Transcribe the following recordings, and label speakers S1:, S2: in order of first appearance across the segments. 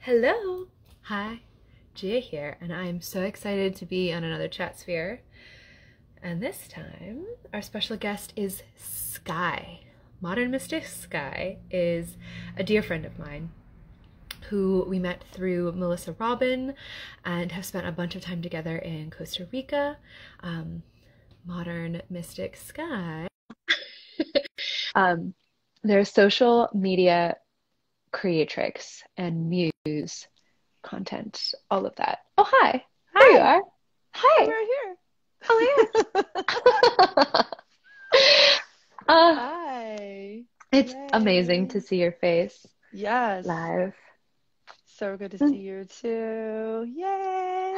S1: Hello! Hi, Gia here, and I'm so excited to be on another chat sphere. And this time, our special guest is Sky. Modern Mystic Sky is a dear friend of mine who we met through Melissa Robin and have spent a bunch of time together in Costa Rica. Modern Mystic Sky. They're social media creatrix and muse content, all of that. Oh, hi. There you
S2: Hi,
S1: are.
S2: I'm
S1: Hi.
S2: right here.
S1: Oh, yeah. uh,
S2: Hi.
S1: it's amazing to
S2: Yay.
S1: see your face
S2: Yes.
S1: live.
S2: So good to see
S1: Mm.
S2: you too.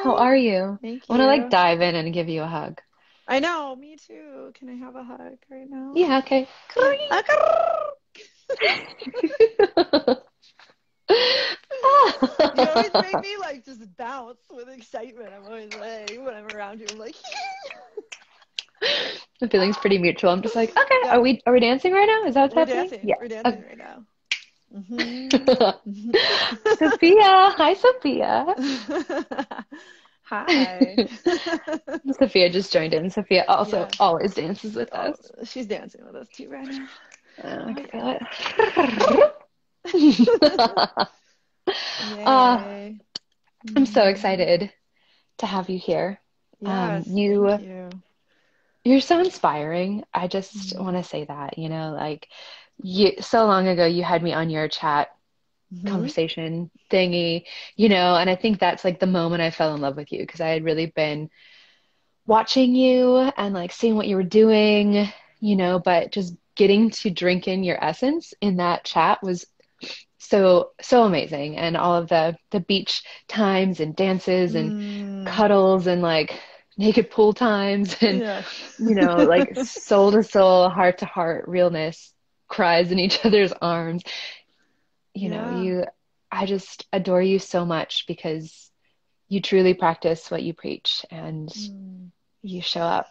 S1: How
S2: Yay.
S1: are you?
S2: Thank
S1: I want to
S2: you.
S1: dive in and give you a hug.
S2: I know, me too. Can I have a hug right now?
S1: Yeah, okay.
S2: You always make me like just bounce with excitement. I'm always like, when I'm around you, I'm like,
S1: The feeling's pretty mutual. I'm just like, okay,
S2: yeah,
S1: are we dancing right now? Is that what's
S2: we're
S1: happening?
S2: dancing.
S1: Yeah.
S2: We're dancing
S1: Okay.
S2: right now. Hmm.
S1: Sophia. Hi, Sophia.
S2: Hi.
S1: Sophia just joined in. Sophia also
S2: Yes.
S1: always dances with
S2: Oh,
S1: us.
S2: she's dancing with us too right now.
S1: I
S2: Oh
S1: can
S2: yeah.
S1: feel
S2: Woo!
S1: it. uh,
S2: Yay.
S1: I'm so
S2: Hmm.
S1: excited to have you here.
S2: Yes, thank
S1: You
S2: you.
S1: you're so inspiring. I just want
S2: Hmm.
S1: to say that, like so long ago you had me on your chat
S2: Hmm.
S1: conversation thingy, and I think that's like the moment I fell in love with you because I had really been watching you and like seeing what you were doing, but just getting to drink in your essence in that chat was so amazing. And all of the beach times and dances and
S2: Mm.
S1: cuddles and like naked pool times and
S2: Yeah.
S1: like soul to soul, heart to heart realness, cries in each other's arms. You know,
S2: Yeah.
S1: you I just adore you so much because you truly practice what you preach and
S2: Mm.
S1: you show up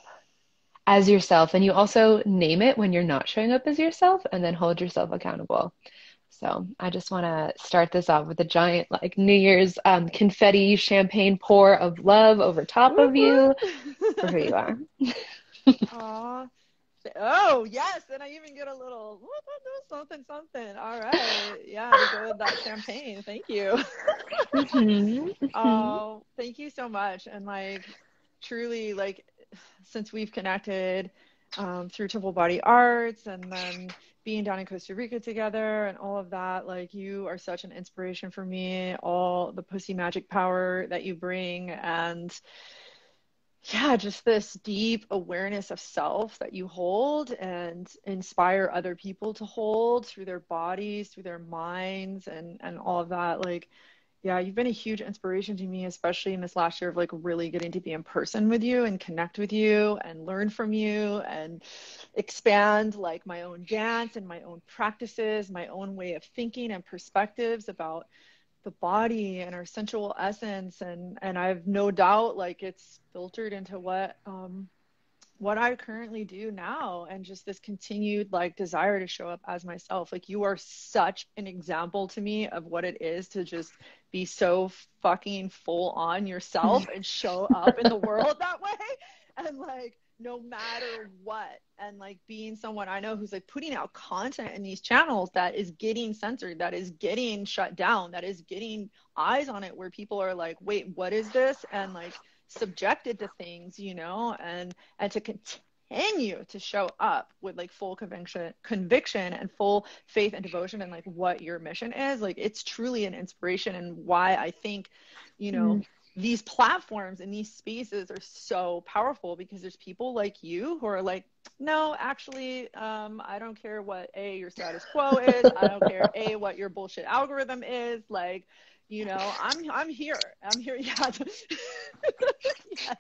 S1: as yourself and you also name it when you're not showing up as yourself and then hold yourself accountable. So I just want to start this off with a giant like New Year's confetti champagne pour of love over top
S2: Whoop,
S1: of you for who you
S2: whoop.
S1: are.
S2: Aw. Oh, yes. And I even get a little whoop, whoop, whoop, something, something. All right. Yeah, to go with that champagne. Thank you.
S1: Hmm. Hmm.
S2: Oh, thank you so much. And like, truly, like, since we've connected through Temple Body Arts and then being down in Costa Rica together and all of that, like, you are such an inspiration for me, all the pussy magic power that you bring. And yeah, just this deep awareness of self that you hold and inspire other people to hold through their bodies, through their minds, and all of that. Like, yeah, you've been a huge inspiration to me, especially in this last year of like really getting to be in person with you and connect with you and learn from you and expand like my own dance and my own practices, my own way of thinking and perspectives about the body and our sensual essence. And I've no doubt like it's filtered into what I currently do now, and just this continued like desire to show up as myself. Like, you are such an example to me of what it is to just be so fucking full on yourself and show up in the world that way. And like, no matter what, and like being someone I know who's like putting out content in these channels that is getting censored, that is getting shut down, that is getting eyes on it where people are like, wait, what is this? And like subjected to things, and to continue to show up with like full conviction and full faith and devotion and like what your mission is. Like, it's truly an inspiration, and why I think, you know, these platforms and these spaces are so powerful, because there's people like you who are like, no, actually, I don't care what your status quo is. I don't care what your bullshit algorithm is. Like, I'm here. I'm here. Yeah. Yes.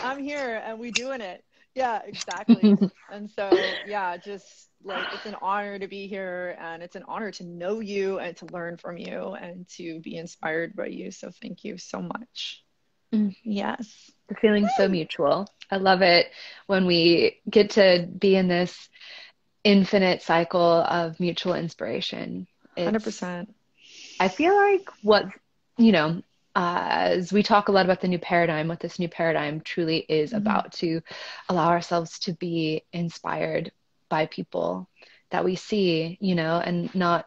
S2: I'm here and we doing it. Yeah, exactly. And so, yeah, just like, it's an honor to be here, and it's an honor to know you and to learn from you and to be inspired by you. So thank you so much.
S1: Mm.
S2: Yes.
S1: The feeling's so
S2: Woo!
S1: mutual. I love it when we get to be in this infinite cycle of mutual inspiration. It's
S2: 100%.
S1: I feel like what, you know, as we talk a lot about the new paradigm, what this new paradigm truly is
S2: Mm-hmm.
S1: about, to allow ourselves to be inspired by people that we see, and not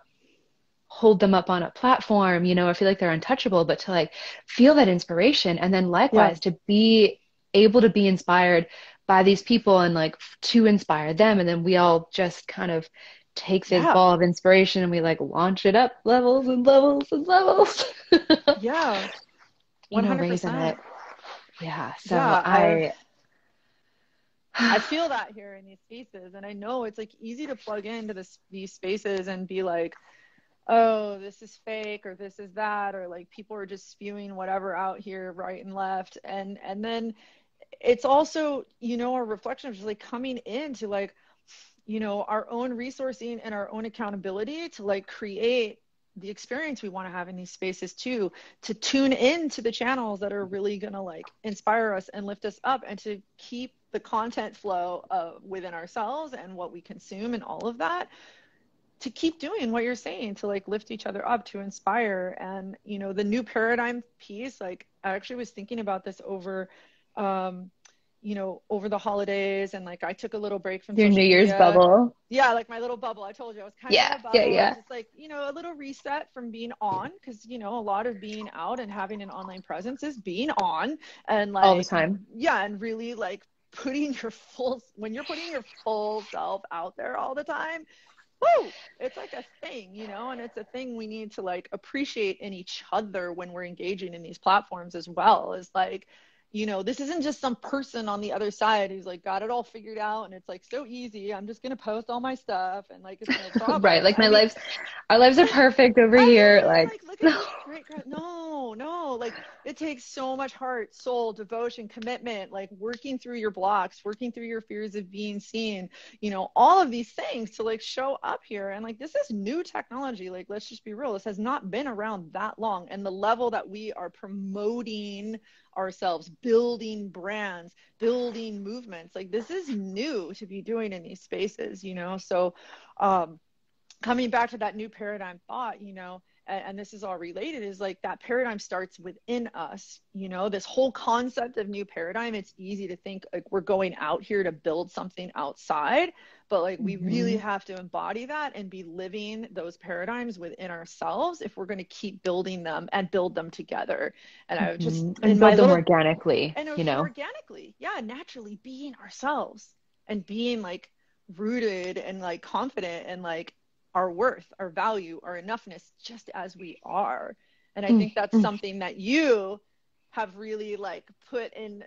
S1: hold them up on a platform, or feel like they're untouchable, but to like feel that inspiration. And then
S2: Yeah.
S1: likewise, to be able to be inspired by these people and like to inspire them. And then we all just kind of take this
S2: Yeah.
S1: ball of inspiration and we like launch it up levels and levels and levels,
S2: Yeah.
S1: raising
S2: 100%.
S1: it. Yeah. So
S2: Yeah. I feel that here in these spaces. And I know it's like easy to plug into these spaces and be like, oh, this is fake, or this is that, or like people are just spewing whatever out here right and left. And then it's also, a reflection of just like coming into like, our own resourcing and our own accountability to like create the experience we want to have in these spaces too, to tune in to the channels that are really going to like inspire us and lift us up, and to keep the content flow within ourselves and what we consume and all of that, to keep doing what you're saying, to like lift each other up, to inspire. And the new paradigm piece, like I actually was thinking about this um over the holidays, and like I took a little break from
S1: Your New
S2: social
S1: Year's
S2: media.
S1: bubble.
S2: Yeah, like my little bubble. I told you I was kind of in
S1: Yeah.
S2: a
S1: Yeah.
S2: bubble, and
S1: Yeah.
S2: just like, a little reset from being on, because a lot of being out and having an online presence is being on, and
S1: All the
S2: like,
S1: time.
S2: yeah, and really like when you're putting your full self out there all the time, woo, it's like a thing, and it's a thing we need to like appreciate in each other when we're engaging in these platforms as well. Is like, this isn't just some person on the other side who's like got it all figured out and it's like so easy. I'm just going to post all my stuff and like it's no
S1: Right.
S2: problem.
S1: Like
S2: I mean,
S1: our lives are perfect over here.
S2: I know,
S1: Like,
S2: like, look at this great girl. No, no, like, it takes so much heart, soul, devotion, commitment, like working through your blocks, working through your fears of being seen, all of these things to like show up here. And like, this is new technology. Like, let's just be real. This has not been around that long. And the level that we are promoting ourselves, building brands, building movements, like, this is new to be doing in these spaces, So, coming back to that new paradigm thought, and this is all related, is like that paradigm starts within us, this whole concept of new paradigm. It's easy to think like we're going out here to build something outside, but like we really
S1: mhm.
S2: have to embody that and be living those paradigms within ourselves if we're going to keep building them and build them together. And I just,
S1: And
S2: in my
S1: build them
S2: little,
S1: organically,
S2: and organically, yeah, naturally being ourselves and being like rooted and like confident and like our worth, our value, our enoughness, just as we are. And I
S1: Mm,
S2: think that's
S1: mm.
S2: something that you have really like put in,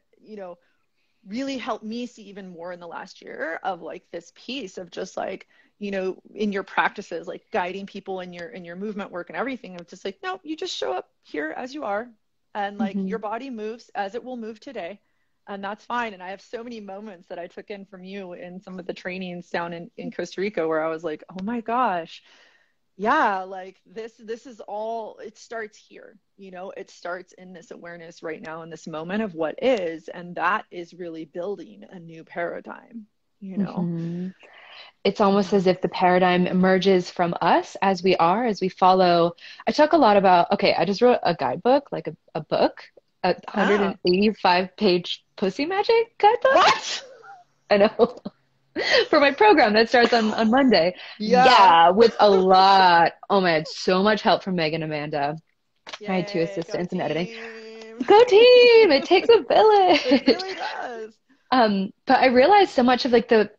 S2: really helped me see even more in the last year, of like this piece of just like, in your practices, like guiding people in your movement work and everything, of just like, no, you just show up here as you are, and like your
S1: Mhm.
S2: body moves as it will move today, and that's fine. And I have so many moments that I took in from you in some of the trainings down in Costa Rica, where I was like, oh my gosh, yeah, like this is all, it starts here, it starts in this awareness right now in this moment of what is, and that is really building a new paradigm.
S1: Mhm. It's almost
S2: Yeah.
S1: as if the paradigm emerges from us as we follow. I talk a lot about, okay, I just wrote a guidebook, like a book, a
S2: Ah,
S1: 185-page pussy magic guidebook.
S2: what?
S1: I know. For my program that starts on Monday.
S2: Yeah.
S1: Yeah, with a lot. Oh man, so much help from Megan and Amanda. I had two
S2: Yay, go
S1: assistants in editing.
S2: team.
S1: Go team! It takes a
S2: It
S1: village.
S2: really does.
S1: But I realized so much of like the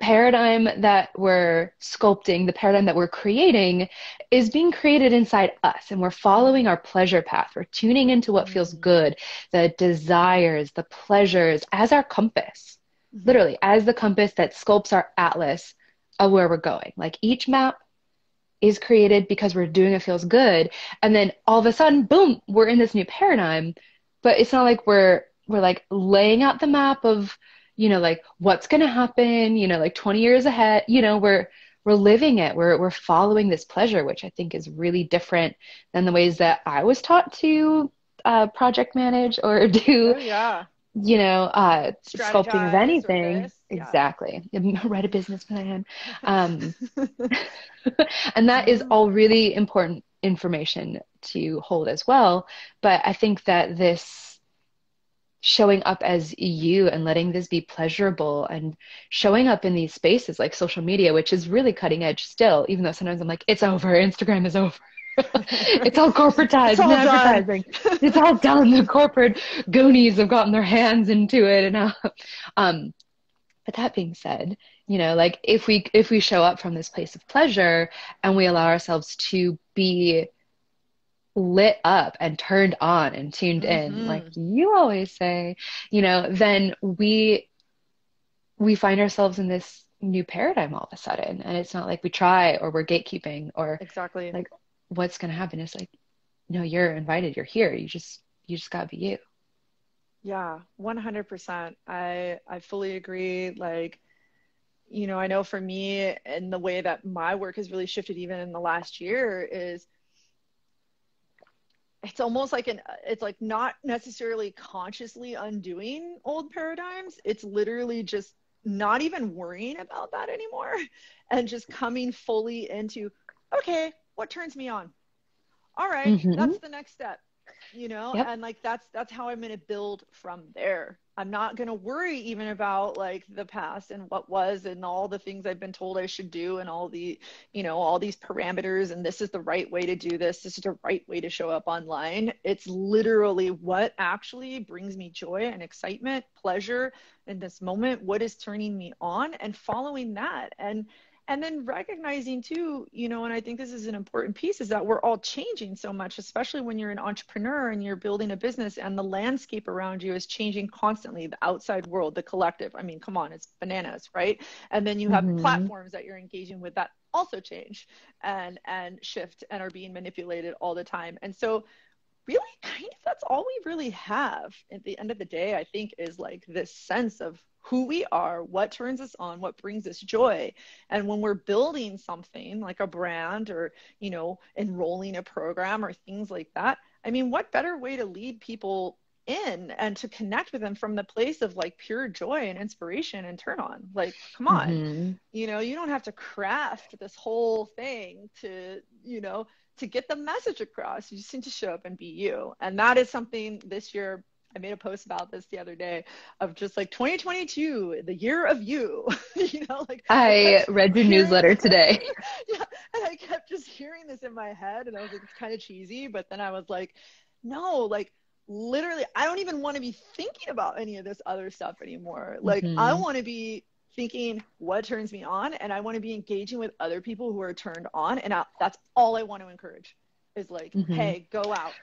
S1: paradigm that we're sculpting, the paradigm that we're creating is being created inside us. And we're following our pleasure path. We're tuning into what feels
S2: Mm-hmm.
S1: good, the desires, the pleasures as our compass,
S2: Mm-hmm.
S1: literally as the compass that sculpts our atlas of where we're going. Like each map is created because we're doing what feels good. And then all of a sudden, boom, we're in this new paradigm. But it's not like we're like laying out the map of, like what's gonna happen, like 20 years ahead. We're living it. We're following this pleasure, which I think is really different than the ways that I was taught to project manage or do,
S2: Oh yeah.
S1: sculpting of
S2: Strategize or
S1: anything.
S2: this. Yeah.
S1: Exactly. Write a business plan. Um, and that is all really important information to hold as well. But I think that this showing up as you and letting this be pleasurable and showing up in these spaces like social media, which is really cutting edge still, even though sometimes I'm like, it's over, Instagram is over. It's all
S2: It's
S1: corporatized and
S2: all done.
S1: advertising. It's all done. The corporate goonies have gotten their hands into it. And um, but that being said, like if we show up from this place of pleasure and we allow ourselves to be lit up and turned on and tuned in, like
S2: Hmm.
S1: you always say, then we find ourselves in this new paradigm all of a sudden. And it's not like we try or we're gatekeeping or
S2: Exactly.
S1: like what's going to happen. It's like, no, you're invited. You're here. You just gotta be you.
S2: Yeah, 100%. I fully agree. Like, I know for me and the way that my work has really shifted even in the last year is it's almost like it's like not necessarily consciously undoing old paradigms. It's literally just not even worrying about that anymore and just coming fully into, okay, what turns me on? All right,
S1: Hmm.
S2: that's the next step,
S1: Yep.
S2: and like that's how I'm going to build from there. I'm not going to worry even about like the past and what was and all the things I've been told I should do and all these parameters and this is the right way to do this. This is the right way to show up online. It's literally what actually brings me joy and excitement, pleasure in this moment, what is turning me on and following that. And then recognizing too, and I think this is an important piece, is that we're all changing so much, especially when you're an entrepreneur and you're building a business and the landscape around you is changing constantly, the outside world, the collective. I mean, come on, it's bananas, right? And then you have
S1: Hmm.
S2: platforms that you're engaging with that also change and shift and are being manipulated all the time. And so really kind of that's all we really have at the end of the day, I think, is like this sense of who we are, what turns us on, what brings us joy. And when we're building something like a brand or, enrolling a program or things like that, I mean, what better way to lead people in and to connect with them from the place of like pure joy and inspiration and turn on? Like, come on,
S1: Hmm.
S2: you don't have to craft this whole thing to get the message across. You just need to show up and be you. And that is something this year. I made a post about this the other day of just like 2022, the year of you. Like I
S1: I
S2: kept
S1: read your
S2: hearing
S1: newsletter
S2: this.
S1: today.
S2: Yeah. And I kept just hearing this in my head. And I was like, it's kind of cheesy. But then I was like, no, like literally, I don't even want to be thinking about any of this other stuff anymore. Like I
S1: Hmm.
S2: want to be thinking what turns me on and I want to be engaging with other people who are turned on that's all I want to encourage is like,
S1: Hmm.
S2: hey, go out,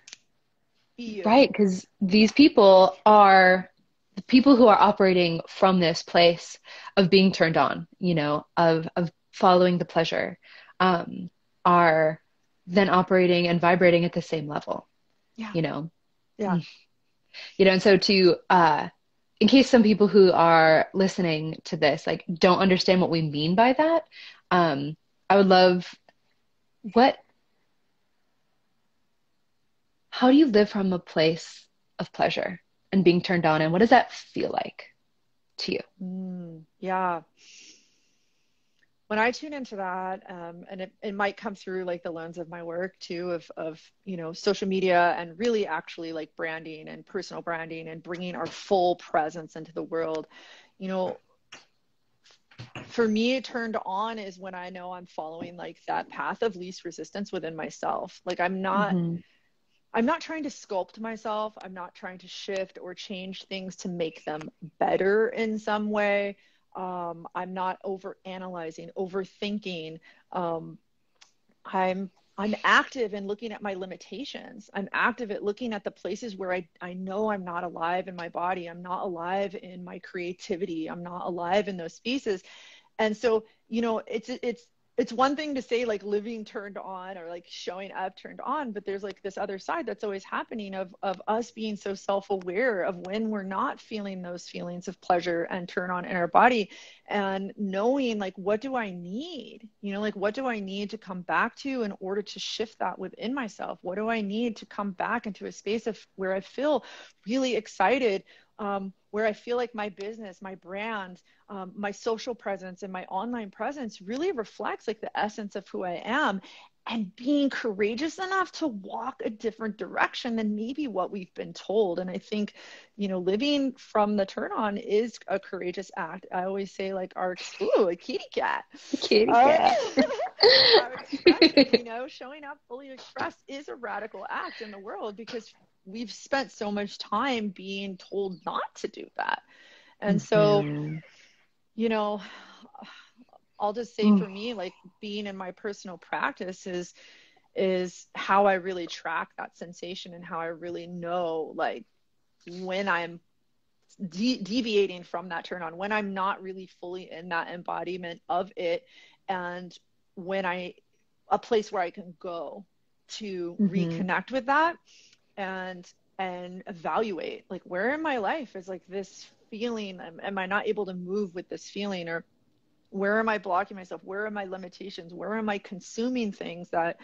S2: be you.
S1: Right, because these people are the people who are operating from this place of being turned on, of following the pleasure, um, are then operating and vibrating at the same level,
S2: Yeah.
S1: you know.
S2: Yeah.
S1: And so in case some people who are listening to this like don't understand what we mean by that, I would love what how do you live from a place of pleasure and being turned on, and what does that feel like to you?
S2: Yeah. When I tune into that, and it might come through like the lens of my work too, of social media and really actually like branding and personal branding and bringing our full presence into the world. You know, for me, turned on is when I know I'm following like that path of least resistance within myself. Like
S1: Hmm.
S2: I'm not trying to sculpt myself. I'm not trying to shift or change things to make them better in some way. I'm not over analyzing, overthinking. Um, I'm active in looking at my limitations. I'm active at looking at the places where I know I'm not alive in my body. I'm not alive in my creativity. I'm not alive in those spaces. And so, it's one thing to say like living turned on or like showing up turned on, but there's like this other side that's always happening of us being so self-aware of when we're not feeling those feelings of pleasure and turn on in our body and knowing like what do I need? Like what do I need to come back to in order to shift that within myself? What do I need to come back into a space of where I feel really excited, where I feel like my business, my brand, my social presence and my online presence really reflects like the essence of who I am. and being courageous enough to walk a different direction than maybe what we've been told. And I think, living from the turn on is a courageous act. I always say, like, ooh, a kitty cat.
S1: Kitty cat.
S2: Our expression, showing up fully expressed is a radical act in the world, because we've spent so much time being told not to do that. And so, I'll just say, for me, like, being in my personal practice is how I really track that sensation, and how I really know, like, when I'm deviating from that turn on, when I'm not really fully in that embodiment of it, and when a place where I can go to reconnect with that and evaluate, like, where in my life is, like, this feeling, am I not able to move with this feeling, or where am I blocking myself? Where are my limitations? Where am I consuming things that,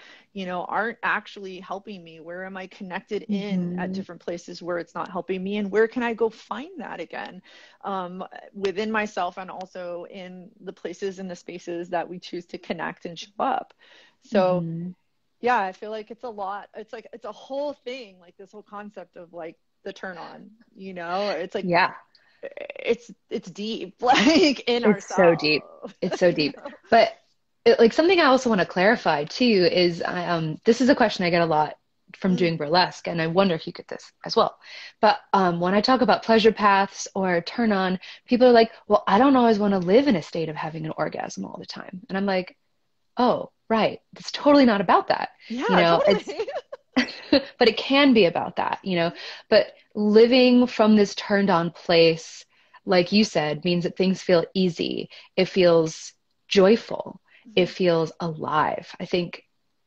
S2: aren't actually helping me? Where am I connected in at different places where it's not helping me? And where can I go find that again, within myself, and also in the places and the spaces that we choose to connect and show up? So yeah, I feel like it's a lot. It's like, it's a whole thing, like this whole concept of, like, the turn on, it's like,
S1: Yeah.
S2: It's deep, like, in ourselves.
S1: It's so deep. It's so deep. But like, something I also want to clarify too is, this is a question I get a lot from doing burlesque, and I wonder if you get this as well. But when I talk about pleasure paths or turn on, people are like, well, I don't always want to live in a state of having an orgasm all the time. And I'm like, oh, right. It's totally not about that.
S2: Yeah, totally.
S1: But it can be about that, but living from this turned on place, like you said, means that things feel easy. It feels joyful. It feels alive. I think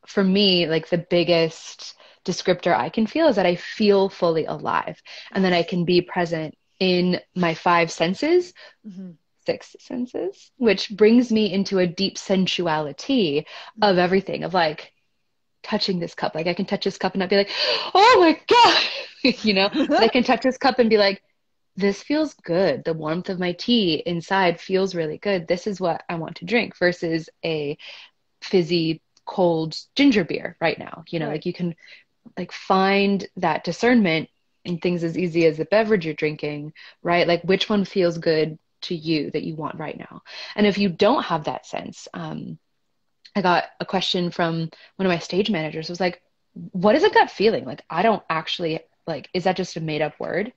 S1: for me, like, the biggest descriptor I can feel is that I feel fully alive, and then I can be present in my 5 senses, 6 senses, which brings me into a deep sensuality of everything, of, like, touching this cup. Like, I can touch this cup and not be like, oh my God, but I can touch this cup and be like, this feels good. The warmth of my tea inside feels really good. This is what I want to drink, versus a fizzy, cold ginger beer right now.
S2: Right.
S1: Like, you can, like, find that discernment in things as easy as the beverage you're drinking, right? Like, which one feels good to you that you want right now. And if you don't have that sense, I got a question from one of my stage managers. It was like, what is a gut feeling? Like, I don't actually, like, is that just a made up word?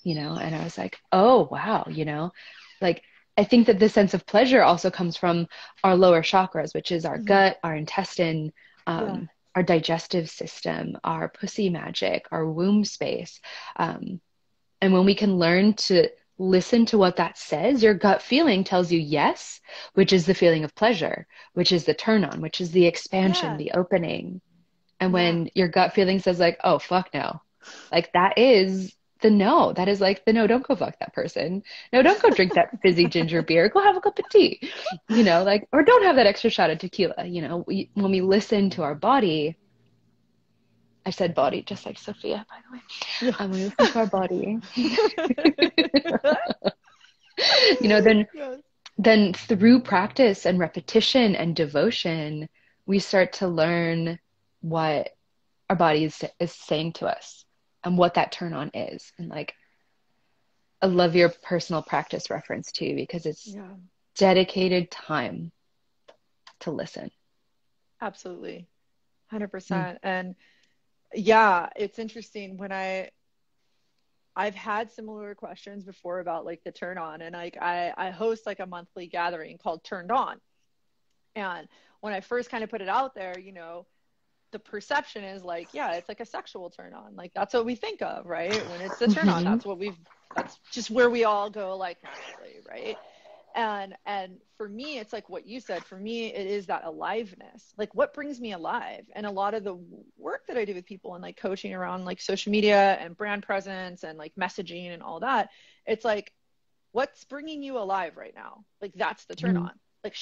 S1: And I was like, oh, wow. Like, I think that this sense of pleasure also comes from our lower chakras, which is our gut, our intestine, our digestive system, our pussy magic, our womb space. And when we can learn to listen to what that says, your gut feeling tells you yes, which is the feeling of pleasure, which is the turn on, which is the expansion, the opening. And when your gut feeling says, like, oh, fuck no, like, that is the no. That is like the no, don't go fuck that person. No, don't go drink that fizzy ginger beer. Go have a cup of tea, like, or don't have that extra shot of tequila. When we listen to our body, I said body, just like Sophia, by the way. When we listen to our body, then through practice and repetition and devotion, we start to learn what our body is saying to us and what that turn on is. And, like, I love your personal practice reference too, because it's dedicated time to listen.
S2: Absolutely. 100%. And yeah, it's interesting when I've had similar questions before about, like, the turn on, and, like, I host, like, a monthly gathering called Turned On. And when I first kind of put it out there, the perception is like, yeah, it's like a sexual turn on. Like, that's what we think of, right? When it's the turn on, that's just where we all go, like, naturally, right? And for me, it's like what you said. For me, it is that aliveness. Like, what brings me alive? And a lot of the work that I do with people and, like, coaching around, like, social media and brand presence and, like, messaging and all that, it's like, what's bringing you alive right now? Like, that's the turn on. Like,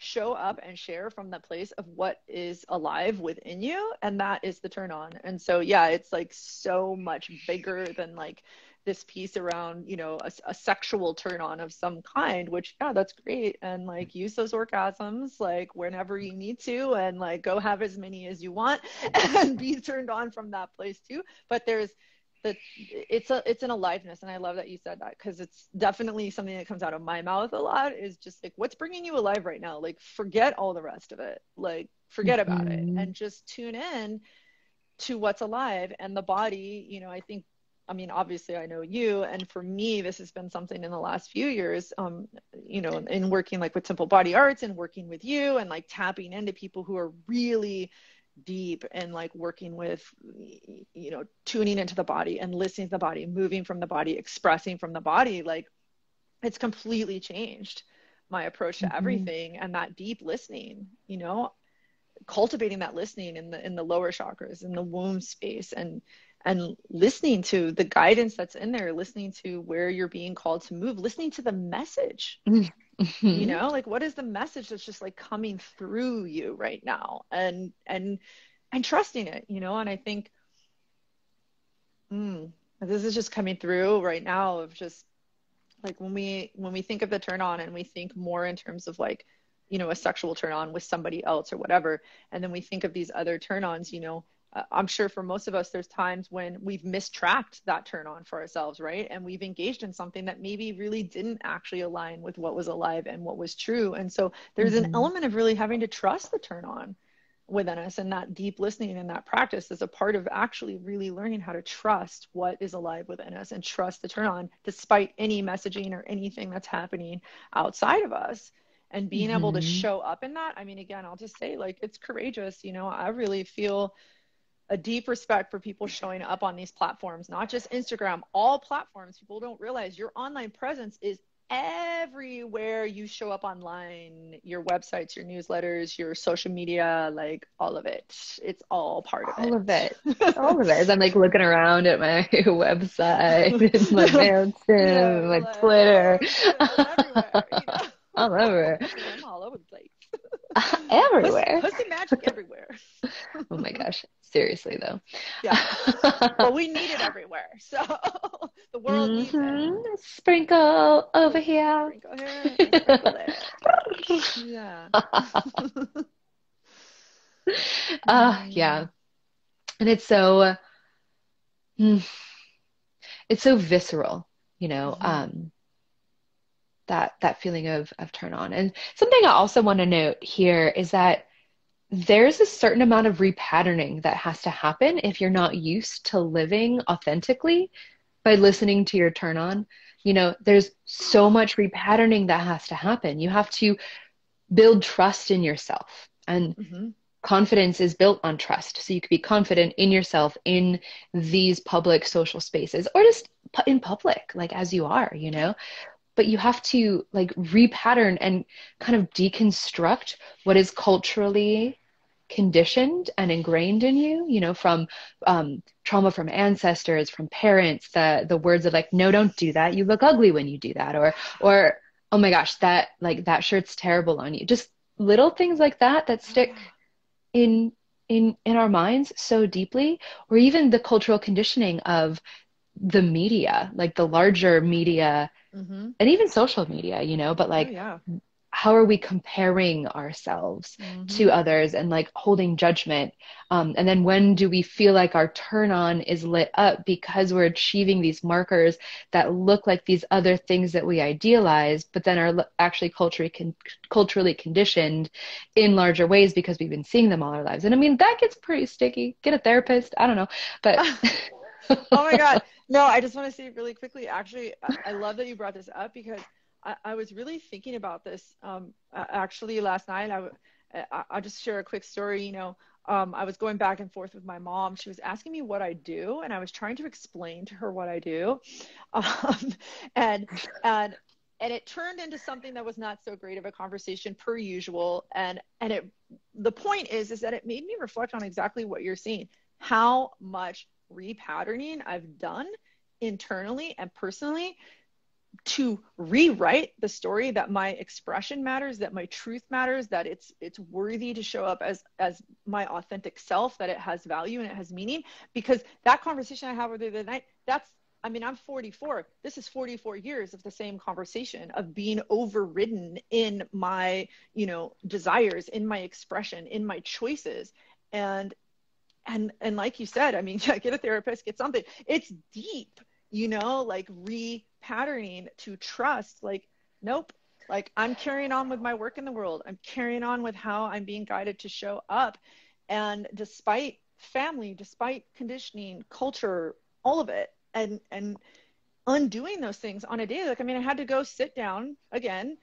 S2: show up and share from the place of what is alive within you. And that is the turn on. And so, yeah, it's, like, so much bigger than, like, this piece around, you know, a sexual turn on of some kind, which, yeah, that's great. And like, use those orgasms, like whenever you need to, and like, go have as many as you want and be turned on from that place too. But there's it's an aliveness. And I love that you said that, because it's definitely something that comes out of my mouth a lot, is just like, what's bringing you alive right now? Like, forget all the rest of it. Like, forget about it and just tune in to what's alive. And the body, you know, I mean, obviously I know you, and for me, this has been something in the last few years, you know, in working like with Simple Body Arts and working with you and like tapping into people who are really deep and like working with, you know, tuning into the body and listening to the body, moving from the body, expressing from the body. Like, it's completely changed my approach to everything. And that deep listening, you know, cultivating that listening in the lower chakras, in the womb space, and listening to the guidance that's in there, listening to where you're being called to move, listening to the message, you know, like, what is the message that's just like coming through you right now, and trusting it, you know. And I think this is just coming through right now, of just like, when we think of the turn on, and we think more in terms of like, you know, a sexual turn on with somebody else or whatever, and then we think of these other turn ons, you know, I'm sure for most of us, there's times when we've mistracked that turn on for ourselves, right? And we've engaged in something that maybe really didn't actually align with what was alive and what was true. And so there's an element of really having to trust the turn on within us, and that deep listening and that practice is a part of actually really learning how to trust what is alive within us, and trust the turn on despite any messaging or anything that's happening outside of us. And being able to show up in that, I mean, again, I'll just say, like, it's courageous. You know, I really feel a deep respect for people showing up on these platforms, not just Instagram, all platforms. People don't realize your online presence is everywhere you show up online, your websites, your newsletters, your social media, like all of it. It's all part of it.
S1: All of it. All of it. As I'm like looking around at my website and my Mailchimp, my Twitter.
S2: Everywhere, you know?
S1: All over.
S2: I'm all over the place.
S1: Everywhere.
S2: Pussy magic everywhere.
S1: Oh my gosh. Seriously though.
S2: Yeah. Well, we need it everywhere. So the world needs it.
S1: Sprinkle over here.
S2: Sprinkle here, sprinkle there. Yeah.
S1: Yeah. And it's so visceral, you know, that feeling of turn on. And something I also want to note here is that there's a certain amount of repatterning that has to happen if you're not used to living authentically by listening to your turn on. You know, there's so much repatterning that has to happen. You have to build trust in yourself, and confidence is built on trust. So you can be confident in yourself in these public social spaces, or just in public, like as you are, you know. But you have to like repattern and kind of deconstruct what is culturally conditioned and ingrained in you, you know, from trauma from ancestors, from parents, the words of like, no, don't do that. You look ugly when you do that. Or, oh my gosh, that shirt's terrible on you. Just little things like that stick in our minds so deeply. Or even the cultural conditioning of the media, like the larger media, and even social media, you know, but like, how are we comparing ourselves to others and like holding judgment? And then when do we feel like our turn on is lit up because we're achieving these markers that look like these other things that we idealize, but then are actually culturally conditioned in larger ways because we've been seeing them all our lives. And I mean, that gets pretty sticky. Get a therapist. I don't know, but
S2: oh my God. No, I just want to say really quickly, actually, I love that you brought this up, because I was really thinking about this actually last night. I'll just share a quick story. You know, I was going back and forth with my mom. She was asking me what I do, and I was trying to explain to her what I do. And it turned into something that was not so great of a conversation per usual. And the point is that it made me reflect on exactly what you're seeing, how much repatterning I've done internally and personally to rewrite the story that my expression matters, that my truth matters, that it's worthy to show up as my authentic self, that it has value and it has meaning. Because that conversation I had with her the other night, I mean, I'm 44. This is 44 years of the same conversation of being overridden in my, desires, in my expression, in my choices. And and like you said, I mean, yeah, get a therapist, get something. It's deep, like repatterning to trust, like, nope, like I'm carrying on with my work in the world. I'm carrying on with how I'm being guided to show up. And despite family, despite conditioning, culture, all of it, and undoing those things on a daily, like, I mean, I had to go sit down again.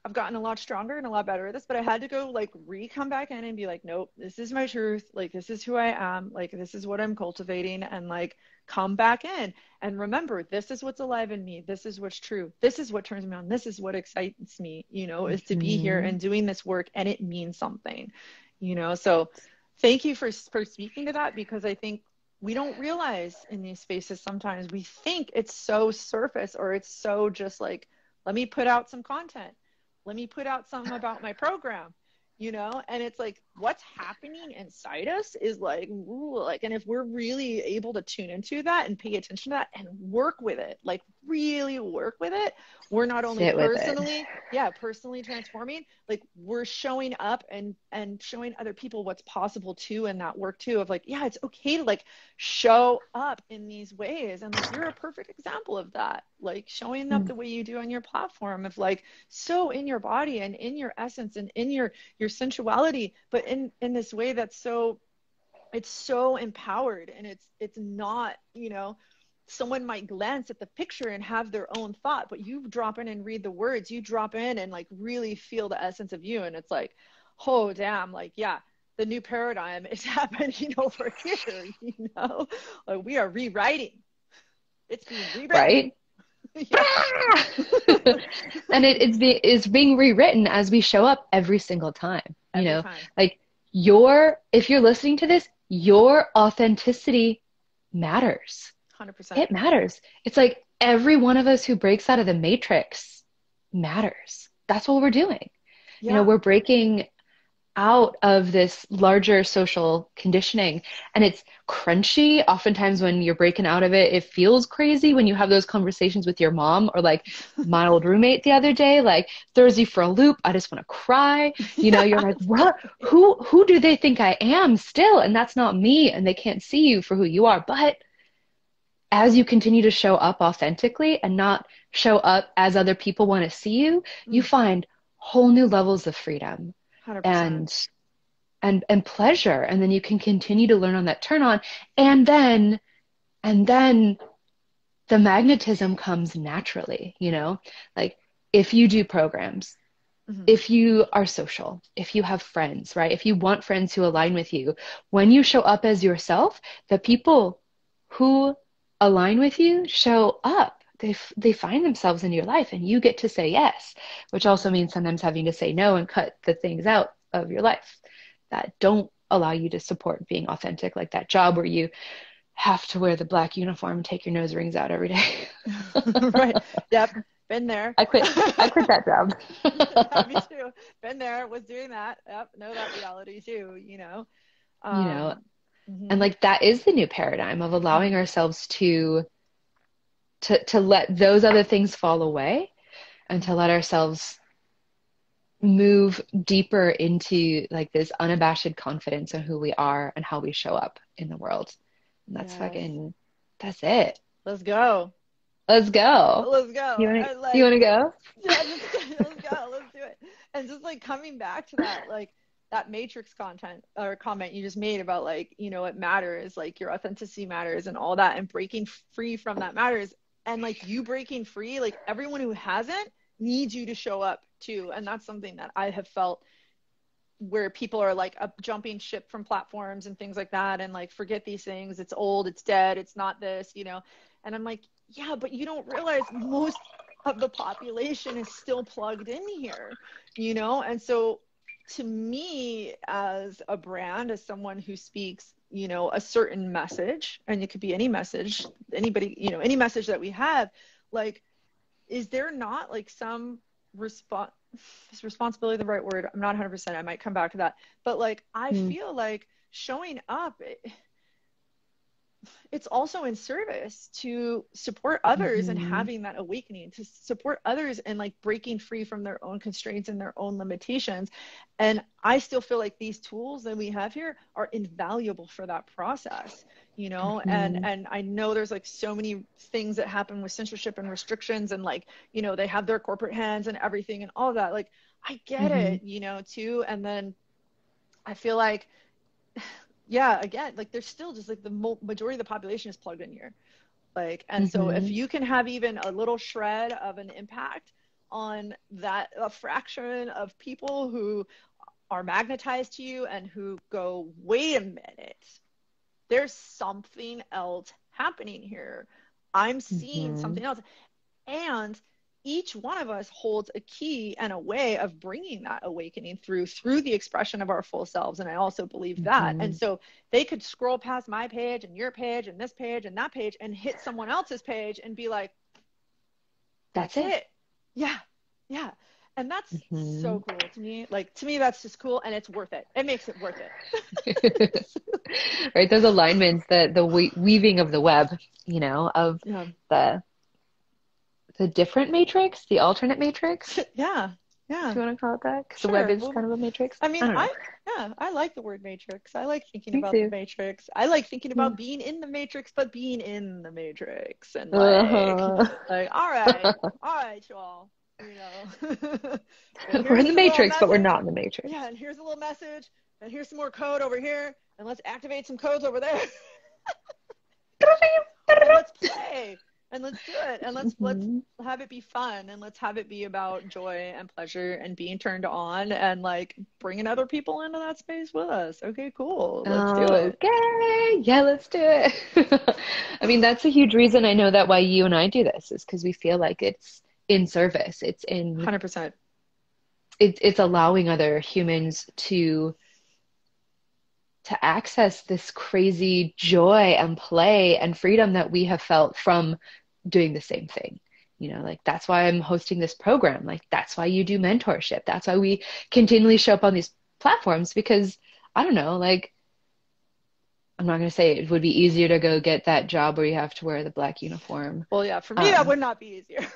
S2: I've gotten a lot stronger and a lot better at this, but I had to go like come back in and be like, nope, this is my truth. Like, this is who I am. Like, this is what I'm cultivating, and like come back in and remember, this is what's alive in me. This is what's true. This is what turns me on. This is what excites me, is to be here and doing this work, and it means something, so thank you for speaking to that, because I think we don't realize in these spaces, sometimes we think it's so surface, or it's so just like, let me put out some content. Let me put out something about my program, and it's like, what's happening inside us is like, ooh, like, and if we're really able to tune into that and pay attention to that and work with it, like really work with it, we're not only personally transforming, like we're showing up and showing other people what's possible too, in that work too, of like, yeah, it's okay to like show up in these ways. And like, you're a perfect example of that, like showing up the way you do on your platform, of like, so in your body and in your essence and in your sensuality, but in this way that's so, it's so empowered. And it's not, someone might glance at the picture and have their own thought, but you drop in and read the words, you drop in and like really feel the essence of you. And it's like, oh damn, like, yeah, the new paradigm is happening over here, like we are rewriting. It's being rewritten.
S1: Right? And it's being rewritten as we show up every single time.
S2: Every time.
S1: Like if you're listening to this, your authenticity matters.
S2: 100%.
S1: It matters. It's like every one of us who breaks out of the matrix matters. That's what we're doing.
S2: Yeah.
S1: We're breaking out of this larger social conditioning, and it's crunchy. Oftentimes when you're breaking out of it, it feels crazy when you have those conversations with your mom, or like my old roommate the other day, like throws you for a loop. I just want to cry. You're like, what? Who do they think I am still? And that's not me, and they can't see you for who you are. But as you continue to show up authentically and not show up as other people want to see you, you find whole new levels of freedom
S2: 100%.
S1: and pleasure. And then you can continue to learn on that turn on. And then the magnetism comes naturally, like if you do programs, if you are social, if you have friends, right? If you want friends who align with you, when you show up as yourself, the people who align with you show up. They find themselves in your life, and you get to say yes, which also means sometimes having to say no and cut the things out of your life that don't allow you to support being authentic, like that job where you have to wear the black uniform and take your nose rings out every day.
S2: Right. Yep. Been there.
S1: I quit that job.
S2: Yeah, me too. Been there, was doing that. Yep. Know that reality too,
S1: And like that is the new paradigm of allowing ourselves to let those other things fall away, and to let ourselves move deeper into like this unabashed confidence in who we are and how we show up in the world. And that's that's it.
S2: Let's go.
S1: Let's go.
S2: Let's go.
S1: You want to go?
S2: Yeah, let's go. Let's do it. And just like coming back to that, like that matrix content or comment you just made about like, it matters, like your authenticity matters and all that, and breaking free from that matters. And like you breaking free, like everyone who hasn't needs you to show up too. And that's something that I have felt, where people are like jumping ship from platforms and things like that, and like, forget these things, it's old, it's dead, it's not this, and I'm like, yeah, but you don't realize most of the population is still plugged in here, and so to me, as a brand, as someone who speaks a certain message, and it could be any message, anybody, any message that we have, like, is there not like some is responsibility the right word? I'm not 100%. I might come back to that. But like, I feel like showing up, it's also in service to support others and
S1: Mm-hmm.
S2: having that awakening, to support others and like breaking free from their own constraints and their own limitations. And I still feel like these tools that we have here are invaluable for that process, you know. and
S1: Mm-hmm.
S2: and I know there's like so many things that happen with censorship and restrictions, and like, you know, they have their corporate hands and everything and all of that. Like, I get
S1: Mm-hmm.
S2: it, you know, too. And then I feel like, yeah, again, like there's still just like the majority of the population is plugged in here. Like, and so if
S1: Mm-hmm.
S2: you can have even a little shred of an impact on that, a fraction of people who are magnetized to you and who go, wait a minute, there's something else happening here. I'm seeing
S1: Mm-hmm.
S2: something else. And each one of us holds a key and a way of bringing that awakening through the expression of our full selves. And I also believe that. And
S1: Mm-hmm.
S2: so they could scroll past my page and your page and this page and that page and hit someone else's page and be like,
S1: That's
S2: that's
S1: it.
S2: it. Yeah. Yeah. And that's
S1: Mm-hmm.
S2: so cool to me. Like, to me, that's just cool, and it's worth it. It makes it worth it.
S1: Right, those alignments, the weaving of the web, you know, of
S2: Yeah.
S1: the the different matrix, the alternate matrix,
S2: Yeah.
S1: if
S2: Yeah.
S1: you want to call it that, because the web
S2: Sure.
S1: is
S2: Well,
S1: kind of a matrix.
S2: I
S1: I
S2: mean,
S1: don't know.
S2: yeah, I like the word matrix. I like thinking
S1: Me
S2: about the
S1: too.
S2: matrix. I like thinking
S1: Yeah.
S2: about being in the matrix, but being in the matrix, and
S1: Uh-huh.
S2: all right, y'all. You know, and
S1: We're in
S2: here's
S1: the
S2: a little
S1: matrix, but we're
S2: message.
S1: not in the matrix.
S2: Yeah, and here's a little message, and here's some more code over here, and let's activate some codes over there, and let's play, and let's do it, and let's
S1: Hmm.
S2: have it be fun, and let's have it be about joy and pleasure and being turned on, and like bringing other people into that space with us. Okay, cool, let's do it.
S1: Okay, yeah, let's do it. I mean, that's a huge reason I know that why you and I do this is because we feel like it's in service. It's in
S2: 100%.
S1: it's allowing other humans to access this crazy joy and play and freedom that we have felt from doing the same thing. You know, like that's why I'm hosting this program. Like that's why you do mentorship. That's why we continually show up on these platforms because I don't know, like I'm not going to say it would be easier to go get that job where you have to wear the black uniform.
S2: Well, yeah, for me that
S1: Um,
S2: would not be easier.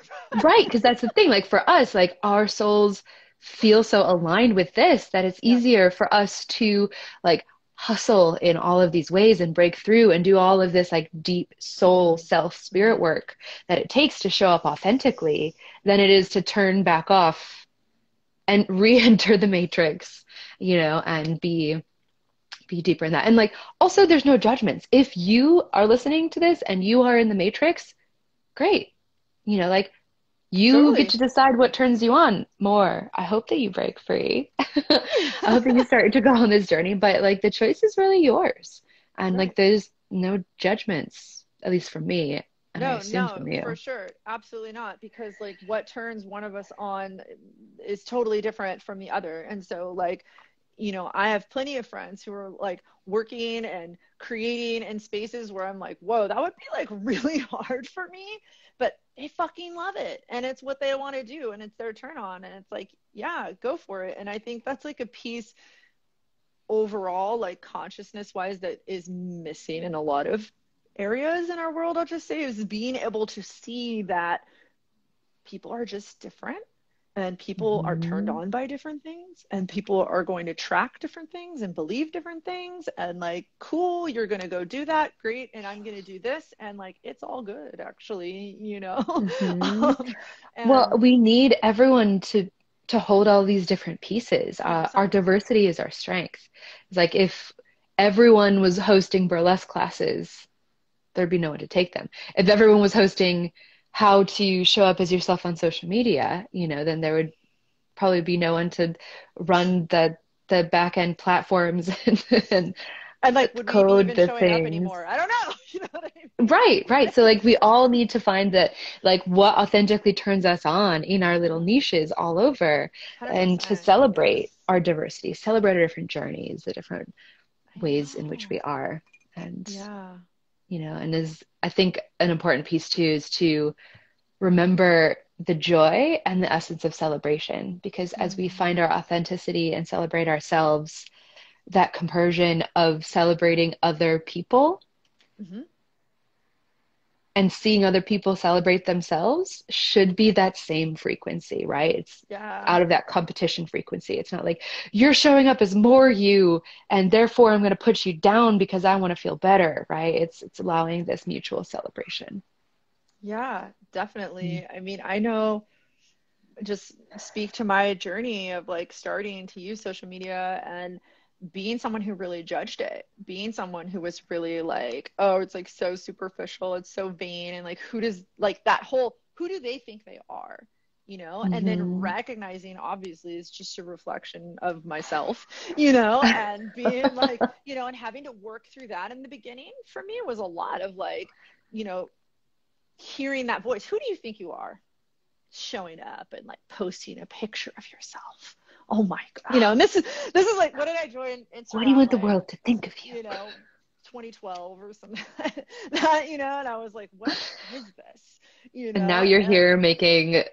S1: right, because that's the thing. Like for us, like our souls feel so aligned with this that it's
S2: Yeah.
S1: easier for us to like hustle in all of these ways and break through and do all of this like deep soul,
S2: Mm-hmm.
S1: self, spirit
S2: Mm-hmm.
S1: work that it takes to show up authentically than it is to turn back off and re-enter the matrix, you know, and be deeper in that. And like also there's no judgments. If you are listening to this and you are in the matrix, great. You know, like you get
S2: Totally.
S1: to decide what turns you on more. I hope that you break free. I hope that you start to go on this journey, but like the choice is really yours. And like
S2: Right.
S1: there's no judgments, at least from me, and I
S2: No,
S1: assume
S2: no,
S1: from
S2: for
S1: you.
S2: sure. Absolutely not. Because like what turns one of us on is totally different from the other. And so like, you know, I have plenty of friends who are like working and creating in spaces where I'm like, whoa, that would be like really hard for me, but they fucking love it. And it's what they want to do and it's their turn on. And it's like, yeah, go for it. And I think that's like a piece overall, like consciousness wise, that is missing in a lot of areas in our world. I'll just say is being able to see that people are just different, and people are turned
S1: Mhm.
S2: on by different things, and people are going to track different things and believe different things, and like, cool, you're going to go do that, great, and I'm going to do this, and like it's all good actually, you know.
S1: Mhm. Well,
S2: And
S1: we need everyone to hold all these different pieces. Our
S2: 100%.
S1: diversity is our strength. It's like if everyone was hosting burlesque classes, there'd be no one to take them. If everyone was hosting how to show up as yourself on social media, you know, then there would probably be no one to run the back end platforms and
S2: And like, would we be
S1: code
S2: even
S1: the
S2: showing up
S1: things.
S2: anymore? I don't know. You know what I
S1: Right, right.
S2: mean?
S1: So like we all need to find that like what authentically turns us on in our little
S2: Yeah.
S1: niches all over and to
S2: 100%.
S1: celebrate
S2: Yes.
S1: our diversity, celebrate our different journeys, the different
S2: I
S1: ways in which
S2: know.
S1: we are. And
S2: Yeah.
S1: you know, and is I think an important piece too is to remember the joy and the essence of celebration because as we
S2: Mm-hmm.
S1: find our authenticity and celebrate ourselves, that compersion of celebrating other people and seeing other people celebrate themselves should be that same frequency, right? It's
S2: Yeah.
S1: out of that competition frequency. It's not like you're showing up as more you and therefore I'm going to put you down because I want to feel better, right? It's allowing this mutual celebration.
S2: Yeah, definitely. I mean, I know, just speak to my journey of like starting to use social media and being someone who really judged it, being someone who was really like, oh, it's like so superficial, it's so vain, and like who does like that whole who do they think they are? You know, and then
S1: Mm-hmm.
S2: recognizing obviously it's just a reflection of myself, you know, and being like, you know, and having to work through that in the beginning for me was a lot of like, you know, hearing that voice. Who do you think you are? Showing up and like posting a picture of yourself. Oh my God. You know, and this is like, what did I join
S1: What do you
S2: Instagram
S1: want the
S2: like,
S1: world to think of you?
S2: you know, 2012 or something that, you know, and I was like, what is this? You
S1: And now
S2: know,
S1: you're
S2: and
S1: here making,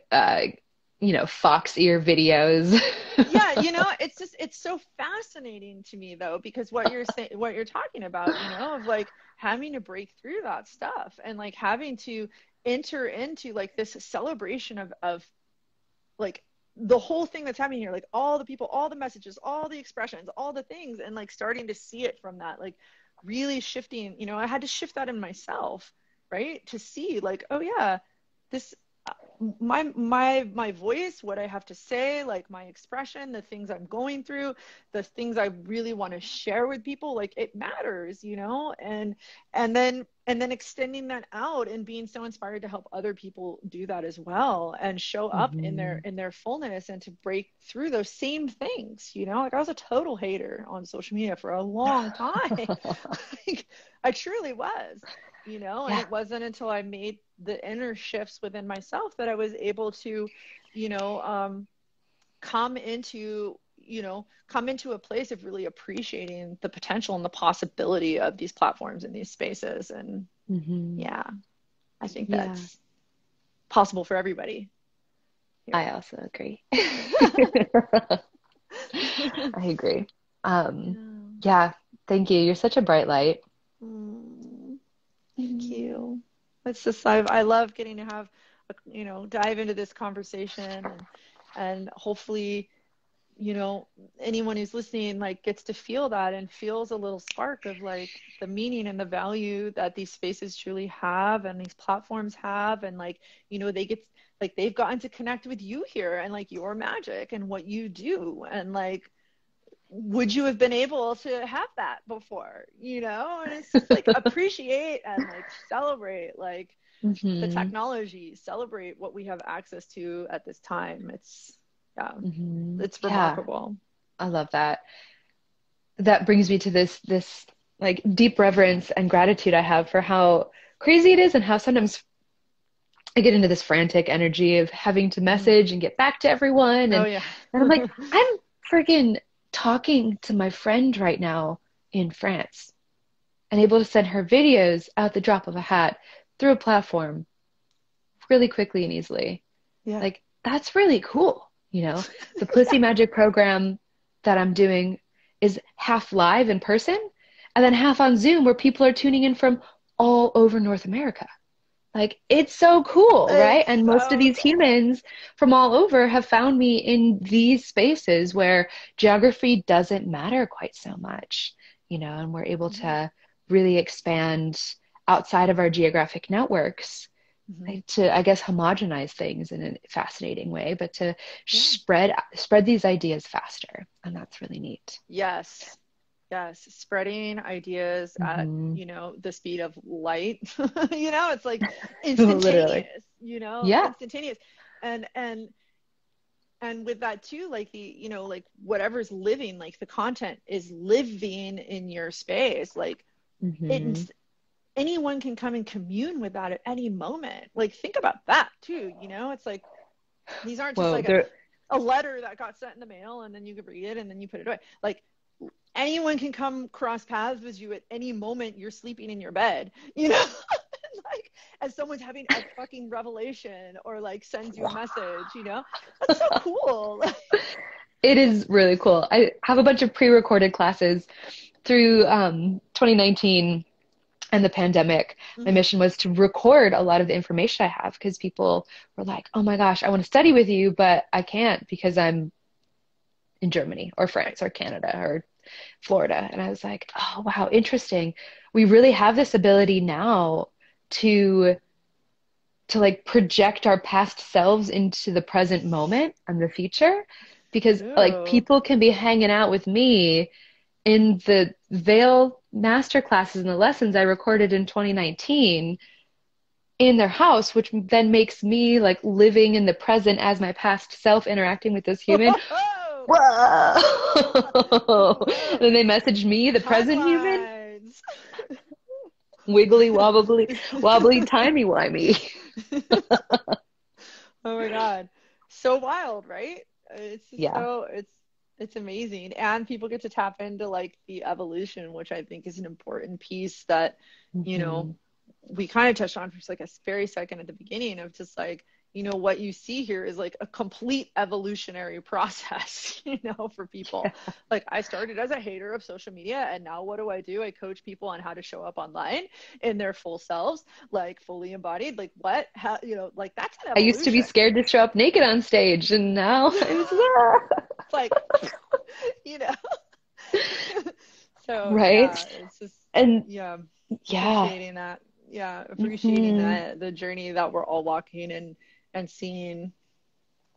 S1: fox ear videos.
S2: yeah, you know, it's just it's so fascinating to me though, because what you're saying, what you're talking about, you know, of like having to break through that stuff and like having to enter into like this celebration of like the whole thing that's happening here, like all the people, all the messages, all the expressions, all the things, and like starting to see it from that, like really shifting, you know, I had to shift that in myself, right? To see like, oh yeah, this my voice, what I have to say, like my expression, the things I'm going through, the things I really want to share with people, like it matters, you know, and then extending that out and being so inspired to help other people do that as well and show up in their
S1: Hmm.
S2: fullness and to break through those same things, you know, like I was a total hater on social media for a long time. Like, I truly was, you know, and
S1: Yeah.
S2: it wasn't until I made the inner shifts within myself that I was able to, you know, come into, come into a place of really appreciating the potential and the possibility of these platforms and these spaces. And
S1: Hmm.
S2: yeah, I think
S1: Yeah.
S2: that's possible for everybody
S1: I
S2: here.
S1: also agree. I agree. Um,
S2: Yeah.
S1: yeah, thank you. You're such a bright light.
S2: Mm, thank
S1: Mhm.
S2: you. It's just I love getting to have you know, dive into this conversation and hopefully, you know, anyone who's listening like gets to feel that and feels a little spark of like the meaning and the value that these spaces truly have and these platforms have, and like, you know, they get like they've gotten to connect with you here and like your magic and what you do, and like would you have been able to have that before, you know? And it's just like appreciate and like celebrate like the
S1: Hmm.
S2: technology, celebrate what we have access to at this time. It's yeah,
S1: Hmm.
S2: it's
S1: Yeah,
S2: remarkable.
S1: I love that. That brings me to this like deep reverence and gratitude I have for how crazy it is and how sometimes I get into this frantic energy of having to
S2: Mhm.
S1: message and get back to everyone.
S2: Oh yeah.
S1: And I'm like, I'm friggin' talking to my friend right now in France and able to send her videos out the drop of a hat through a platform really quickly and easily.
S2: Yeah.
S1: Like, that's really cool. The Pussy
S2: Yeah.
S1: Magic program that I'm doing is half live in person and then half on Zoom where people are tuning in from all over North America. Like, it's so cool, right?
S2: It's
S1: And most of
S2: so
S1: these
S2: cool.
S1: humans from all over have found me in these spaces where geography doesn't matter quite so much, and we're able
S2: Mhm.
S1: to really expand outside of our geographic networks,
S2: Mhm.
S1: like, to, I guess, homogenize things in a fascinating way, but to
S2: Yeah.
S1: spread these ideas faster. And that's really neat.
S2: Yes. Yes. Spreading ideas at,
S1: Hmm.
S2: you know, the speed of light. You know, it's like
S1: Literally.
S2: instantaneous, you know,
S1: Yeah.
S2: instantaneous. And with that too, like the, you know, like whatever's living, like the content is living in your space. Like
S1: Hmm.
S2: it, anyone can come and commune with that at any moment. Like think about that too, you know, it's like these aren't just
S1: Whoa,
S2: like
S1: there.
S2: a letter that got sent in the mail and then you could read it and then you put it away. Like anyone can come cross paths with you at any moment you're sleeping in your bed, you know? Like as someone's having a fucking revelation or like sends you a message, you know? That's so cool.
S1: It is really cool. I have a bunch of pre-recorded classes through 2019 and the pandemic, my
S2: Mm-hmm.
S1: mission was to record a lot of the information I have because people were like, oh my gosh, I want to study with you, but I can't because I'm in Germany or
S2: Right.
S1: France or Canada or Florida. And I was like, oh, wow, interesting. We really have this ability now to like project our past selves into the present moment and the future because like
S2: Ooh.
S1: people can be hanging out with me in the Veil master classes and the lessons I recorded in 2019 in their house, which then makes me like living in the present as my past self interacting with this human.
S2: Whoa.
S1: Whoa!
S2: Whoa.
S1: Then they message me, the present human,
S2: Timelines.
S1: wiggly wobbly, wobbly, timey wimey.
S2: Oh my God. So wild, right? It's just
S1: Yeah.
S2: so it's amazing. And people get to tap into like the evolution, which I think is an important piece that, you know,
S1: Hmm.
S2: we kind of touched on for just like a very second at the beginning of just like, you know, what you see here is like a complete evolutionary process, you know, for people. Like I started as a hater of social media, and now what do? I coach people on how to show up online in their full selves, like fully embodied. Like what? How, you know, like that's an
S1: I used to be
S2: evolution.
S1: scared to show up naked on stage, and now I'm
S2: It's like, you know. So
S1: right.
S2: yeah, it's just
S1: And
S2: yeah,
S1: yeah.
S2: appreciating that. Yeah, appreciating
S1: Hmm.
S2: that the journey that we're all walking and seeing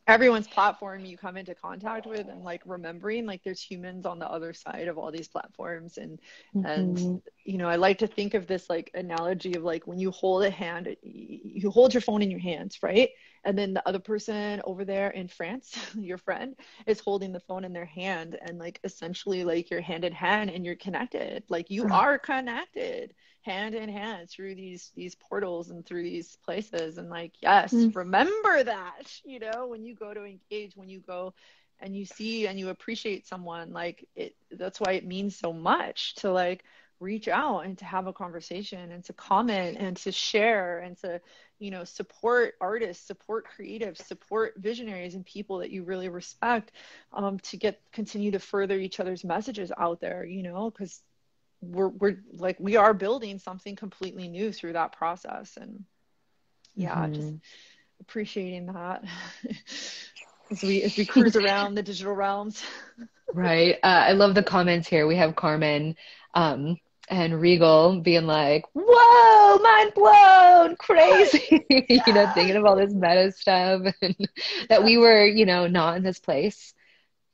S2: everyone's platform you come into contact with and like remembering like there's humans on the other side of all these platforms and
S1: Hmm.
S2: you know I like to think of this like analogy of like when you hold a hand you hold your phone in your hands, right? And then the other person over there in France your friend is holding the phone in their hand and like essentially like you're hand in hand and you're connected, like you are connected hand in hand through these portals and through these places. And like yes, remember that, you know, when you go to engage, when you go and you see and you appreciate someone, like it, that's why it means so much to like reach out and to have a conversation and to comment and to share and to, you know, support artists, support creatives, support visionaries and people that you really respect, to get continue to further each other's messages out there, you know, because we're like we are building something completely new through that process. And yeah, just
S1: Hmm.
S2: appreciating that as we cruise around the digital realms.
S1: Right. I love the comments here. We have Carmen, and Regal being like, whoa, mind blown, crazy,
S2: Yeah.
S1: thinking of all this meta stuff and that
S2: Yeah.
S1: we were, not in this place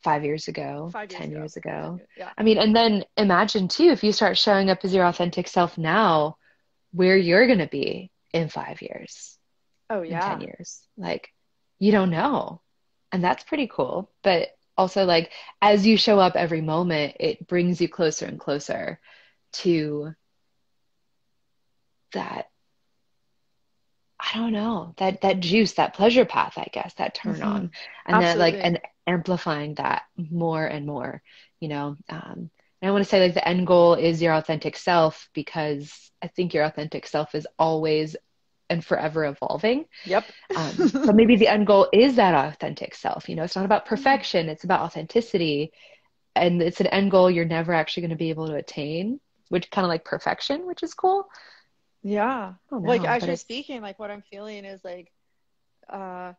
S1: 5 years ago,
S2: 5 years
S1: 10
S2: ago.
S1: years ago.
S2: Yeah.
S1: I mean, and then imagine too, if you start showing up as your authentic self now, where you're going to be in 5 years,
S2: Oh
S1: in 10
S2: yeah.
S1: years. Like, you don't know. And that's pretty cool. But also, like, as you show up every moment, it brings you closer and closer to that, I don't know, that juice, that pleasure path, I guess, that turn
S2: Hmm.
S1: on. And then, like,
S2: Absolutely.
S1: and amplifying that more and more, you know. And I want to say, like, the end goal is your authentic self because I think your authentic self is always and forever evolving.
S2: Yep.
S1: But maybe the end goal is that authentic self. It's not about perfection, it's about authenticity. And it's an end goal you're never actually going to be able to attain, which kind of like perfection, which is cool.
S2: Yeah.
S1: I don't
S2: Like
S1: know,
S2: as
S1: but
S2: you're
S1: it's,
S2: speaking, like what I'm feeling is like uh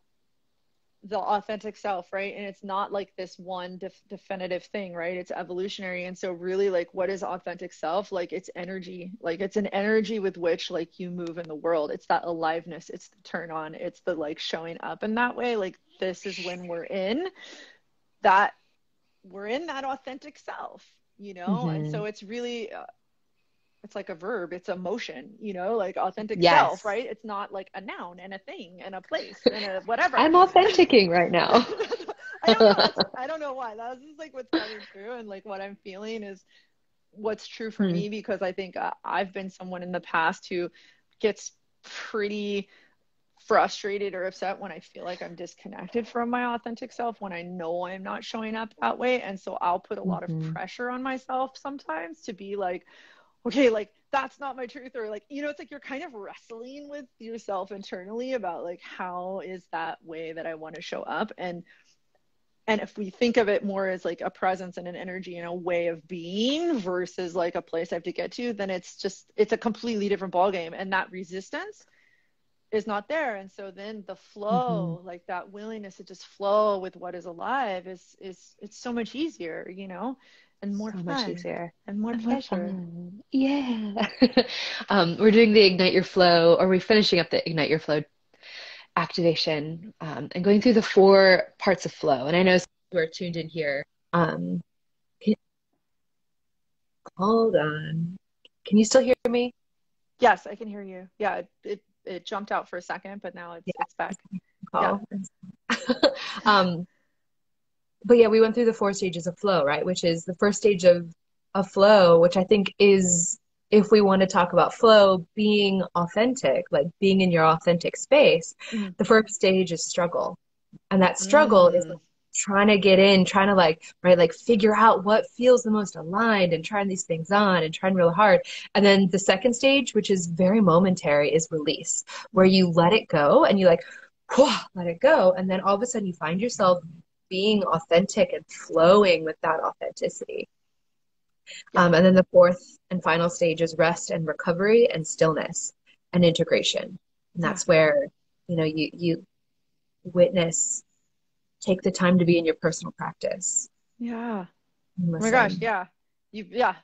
S2: the authentic self, right? And it's not like this one definitive thing, right? It's evolutionary. And so really like what is authentic self? Like it's energy, like it's an energy with which like you move in the world. It's that aliveness, it's the turn on, it's the like showing up in that way. Like this is when that we're in that authentic self, you know? And
S1: hmm.
S2: so it's really it's like a verb, it's a motion, you know, like authentic self,
S1: Yes.
S2: right? It's not like a noun and a thing and a place and a whatever.
S1: I'm authenticing right now.
S2: I don't know. I don't know why. That's just like what's coming through, and like what I'm feeling is what's true for
S1: Hmm.
S2: me, because I think I've been someone in the past who gets pretty frustrated or upset when I feel like I'm disconnected from my authentic self, when I know I'm not showing up that way. And so I'll put a lot of
S1: Hmm.
S2: pressure on myself sometimes to be like, okay, like that's not my truth, or like, you know, it's like you're kind of wrestling with yourself internally about like how is that way that I want to show up. And And if we think of it more as like a presence and an energy and a way of being versus like a place I have to get to, then it's a completely different ballgame. And that resistance is not there. And so then the
S1: Mm-hmm.
S2: flow, like that willingness to just flow with what is alive it's so much easier, and more
S1: So much
S2: fun
S1: easier
S2: and more
S1: and more
S2: pleasure.
S1: fun. Yeah. We're doing the Ignite Your Flow, or we're finishing up the Ignite Your Flow activation, and going through the 4 parts of flow. And I know some who are tuned in here. Can, hold on. Can you still hear me?
S2: Yes, I can hear you. Yeah, it jumped out for a second, but now it's back. Yeah.
S1: Yeah. Um, but yeah, we went through the 4 stages of flow, right? Which is the first stage of flow, which I think is, if we want to talk about flow, being authentic, like being in your authentic space.
S2: Mhm.
S1: The first stage is struggle. And that struggle is
S2: Mm.
S1: like trying to get in, trying to like, right, like figure out what feels the most aligned and trying these things on and trying really hard. And then the second stage, which is very momentary, is release, where you let it go and you like, whew, let it go. And then all of a sudden you find yourself being authentic and flowing with that authenticity.
S2: Yeah.
S1: And then the fourth and final stage is rest and recovery and stillness and integration. And
S2: Yeah.
S1: that's where, you witness, take the time to be in your personal practice
S2: Yeah.
S1: and
S2: Oh my gosh,
S1: listen.
S2: yeah. Yeah.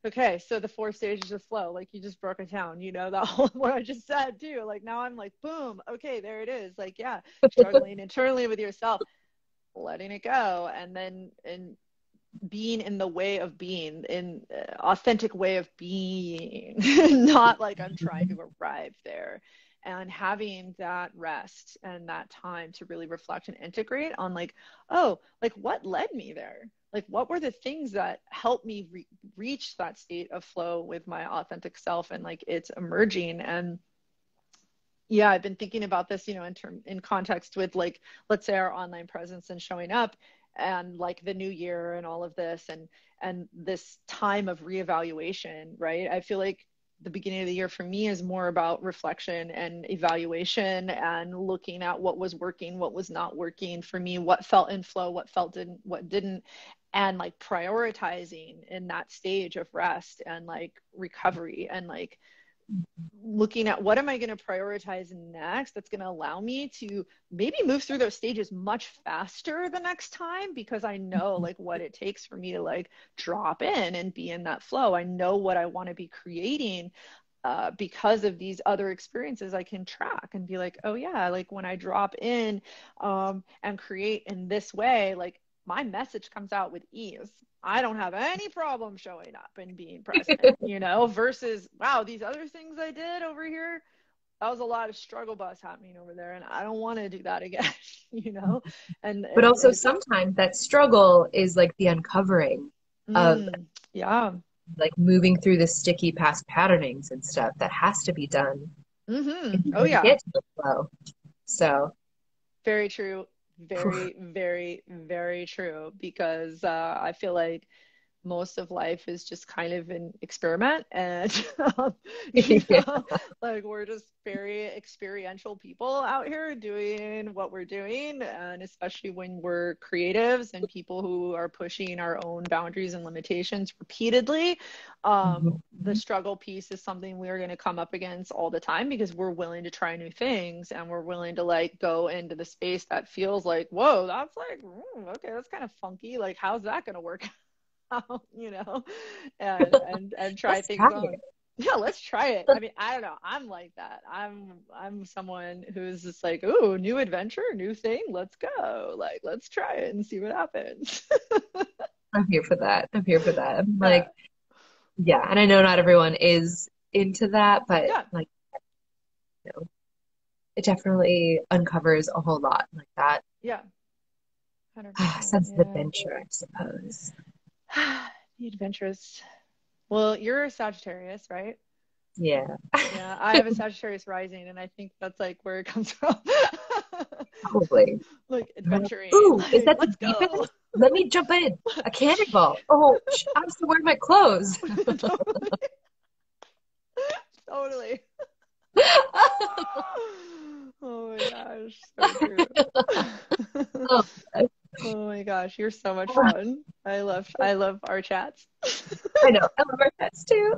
S2: Okay, so the 4 stages of flow, like you just broke it down, that whole what I just said too. Like now I'm like, boom, okay, there it is. Like, yeah, struggling internally with yourself, letting it go, and then being in the way of being, in authentic way of being, not like I'm trying to arrive there. And having that rest and that time to really reflect and integrate on like, oh, like what led me there? Like what were the things that helped me reach that state of flow with my authentic self, and like it's emerging. And yeah, I've been thinking about this, in context with like, let's say our online presence and showing up, and like the new year and all of this, and this time of reevaluation, right? I feel like the beginning of the year for me is more about reflection and evaluation and looking at what was working, what was not working for me, what felt in flow, what didn't, and like prioritizing in that stage of rest and like recovery, and like looking at what am I going to prioritize next that's going to allow me to maybe move through those stages much faster the next time, because I know like what it takes for me to like drop in and be in that flow. I know what I want to be creating, because of these other experiences I can track and be like, oh yeah, like when I drop in, and create in this way, like my message comes out with ease. I don't have any problem showing up and being present, versus, wow, these other things I did over here, that was a lot of struggle bus happening over there. And I don't want to do that again, and
S1: But also
S2: it's,
S1: sometimes that struggle is like the uncovering of
S2: yeah.
S1: like moving through the sticky past patternings and stuff that has to be done if you
S2: Oh
S1: want to
S2: yeah.
S1: get to the flow. So,
S2: Very true.
S1: whew.
S2: Very, very, very true. Because I feel like most of life is just kind of an experiment, and
S1: Yeah.
S2: like we're just very experiential people out here doing what we're doing. And especially when we're creatives and people who are pushing our own boundaries and limitations repeatedly,
S1: Mhm.
S2: the struggle piece is something we're going to come up against all the time, because we're willing to try new things, and we're willing to like go into the space that feels like, whoa, that's like, okay, that's kind of funky, like how's that going to work out, and try
S1: Let's try
S2: things on.
S1: it.
S2: Yeah, let's try it. I mean, I don't know. I'm like that. I'm someone who's just like, ooh, new adventure, new thing. Let's go. Like, let's try it and see what happens.
S1: I'm here for that. I'm here for that. I'm
S2: Yeah.
S1: like, yeah, and I know not everyone is into that, but
S2: Yeah.
S1: like, it definitely uncovers a whole lot like that.
S2: Yeah. 100%.
S1: Sense of
S2: Yeah.
S1: adventure, I suppose.
S2: The adventurous. Well, you're a Sagittarius, right?
S1: Yeah,
S2: Yeah, I have a Sagittarius rising, and I think that's like where it comes from.
S1: probably.
S2: Like
S1: You're like,
S2: adventuring,
S1: ooh, is
S2: like
S1: that the
S2: let's go.
S1: deepest? Let me jump in. A cannonball. Oh, I have to wear my clothes.
S2: Totally. Totally. Oh my gosh, so true.
S1: Oh,
S2: Oh my gosh. gosh, you're so much fun. I love our chats.
S1: I know. I love our pets too.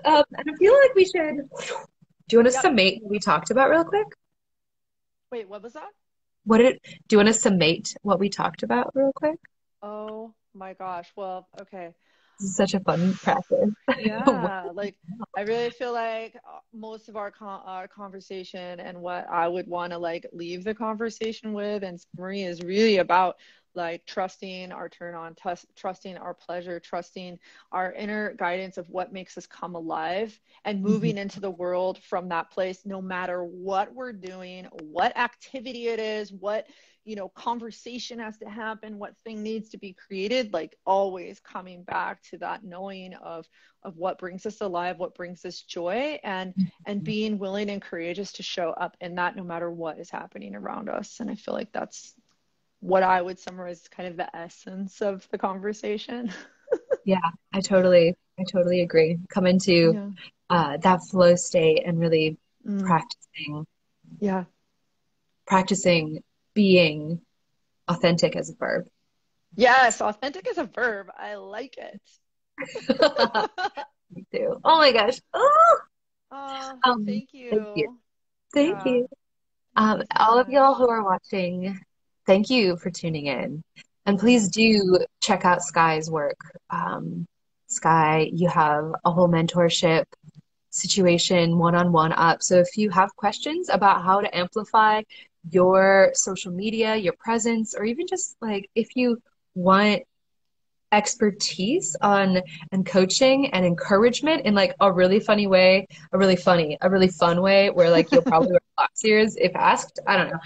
S1: And I feel like we should. Do you want to
S2: Yep.
S1: summate what we talked about real quick?
S2: Wait, what was that?
S1: Do you want to summate what we talked about real quick?
S2: Oh my gosh. Well, okay.
S1: This is such a fun practice.
S2: Yeah, like I really feel like most of our conversation and what I would want to like leave the conversation with and summary is really about like trusting our turn on, trusting our pleasure, trusting our inner guidance of what makes us come alive and
S1: Mhm.
S2: moving into the world from that place, no matter what we're doing, what activity it is, what conversation has to happen, what thing needs to be created, like always coming back to that knowing of what brings us alive, what brings us joy, and being willing and courageous to show up in that no matter what is happening around us. And I feel like that's what I would summarize as kind of the essence of the conversation.
S1: Yeah, I totally agree. Come into
S2: Yeah.
S1: that flow state and really
S2: Mm.
S1: practicing
S2: Yeah.
S1: practicing being authentic as a verb.
S2: Yes, authentic is a verb. I like it.
S1: Me too. Oh my gosh. Oh,
S2: Oh, thank
S1: thank you.
S2: you.
S1: Thank
S2: Yeah.
S1: you.
S2: Thank you so
S1: All of y'all
S2: much.
S1: who are watching, thank you for tuning in. And
S2: Mm.
S1: please do check out Sky's work. Sky, you have a whole mentorship situation one-on-one up. So if you have questions about how to amplify your social media, your presence, or even just like if you want expertise on and coaching and encouragement in like a really funny way, a really fun way where like you'll probably wear box ears if asked. I don't know.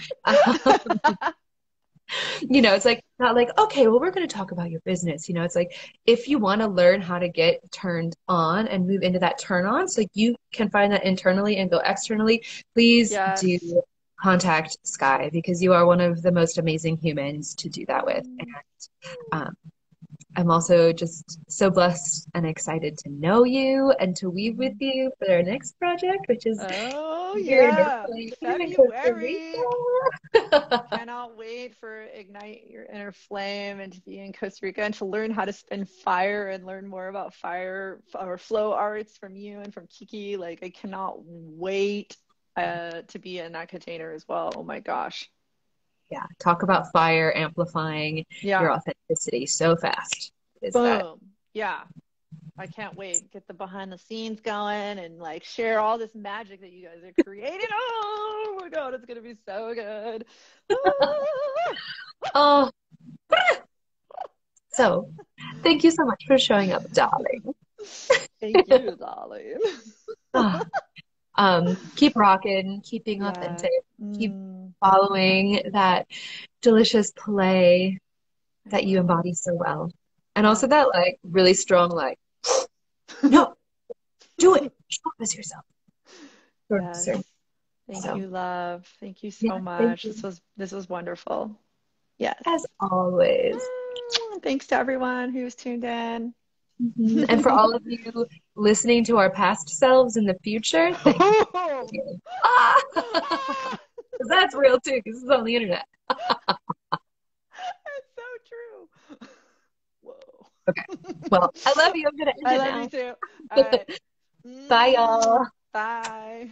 S1: It's like not like, okay, well, we're going to talk about your business. It's like if you want to learn how to get turned on and move into that turn on so you can find that internally and go externally, please do
S2: Yes.
S1: contact Sky because you are one of the most amazing humans to do that with. And
S2: Mm.
S1: um, I'm also just so blessed and excited to know you and to weave with
S2: Mhm.
S1: you for our next project, which is
S2: Oh,
S1: here in
S2: yeah.
S1: Costa
S2: February.
S1: Rica.
S2: Cannot wait for Ignite Your Inner Flame and to be in Costa Rica and to learn how to spin fire and learn more about fire or flow arts from you and from Kiki. Like, I cannot wait to be in that container as well. Oh my gosh.
S1: Yeah, talk about fire amplifying
S2: Yeah.
S1: your authenticity so fast. Is that?
S2: Boom. Yeah. I can't wait. Get the behind the scenes going and like share all this magic that you guys are creating. Oh my God, it's gonna be so good. Ah!
S1: Oh, so thank you so much for showing up, darling.
S2: Thank you, darling.
S1: Ah, keep rocking, keep being
S2: Yeah.
S1: authentic, keep
S2: Mm,
S1: following that delicious play
S2: I
S1: that you
S2: will.
S1: embody so well. And
S2: Yeah.
S1: also that like really strong, like, no, do it. Show up as yourself. Sort of
S2: Yes.
S1: discernment.
S2: Thank
S1: So
S2: you, love. Thank you
S1: yeah,
S2: so
S1: thank
S2: much.
S1: you.
S2: This was wonderful. Yes.
S1: As always.
S2: Thanks to everyone who's tuned in.
S1: Mhm. And for all of you listening to our past selves in the future, thank
S2: Oh,
S1: you. Ah! 'Cause that's real too, because it's on the internet.
S2: that's so true. Whoa.
S1: Okay. Well, I love you. I'm gonna end
S2: I
S1: it
S2: love you
S1: now.
S2: too. All right.
S1: Bye, y'all.
S2: Bye.